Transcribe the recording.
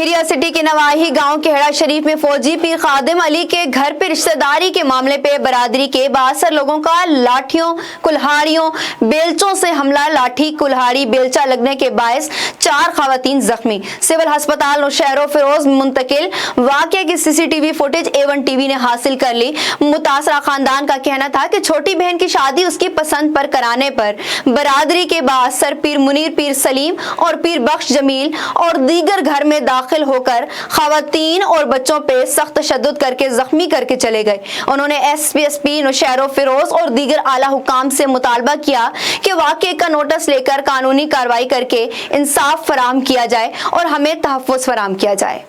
मिरिया सिटी के नवाही गांव के हेड़ा शरीफ में फौजी पीर खादिम अली के घर पे रिश्तेदारी के मामले पे बरादरी के 62 लोगों का लाठियों, कुल्हाड़ियों, बेलचों से हमला। लाठी, कुल्हाड़ी, बेलचा लगने के बायस 4 खवातीन जख्मी, सिविल अस्पताल नौशहरो फिरोज मुंतकिल। वाकये की सीसीटीवी फुटेज A1 टीवी ने हासिल कर ली। मुतासरा खानदान का कहना था कि छोटी बहन की शादी उसकी पसंद पर कराने पर बरादरी के बाद सर पीर मुनीर, पीर सलीम और पीर बख्श जमील और दीगर घर में दाखिल होकर खवातीन और बच्चों पे सख्त तशद्दुद करके जख्मी करके चले गए। उन्होंने SP नौशहरो फिरोज और दीगर आला हुकाम से मुतालबा किया कि वाक़े का नोटिस लेकर कानूनी कार्रवाई करके इंसाफ फराहम किया जाए और हमें तहफ़्फ़ुज़ फराहम किया जाए।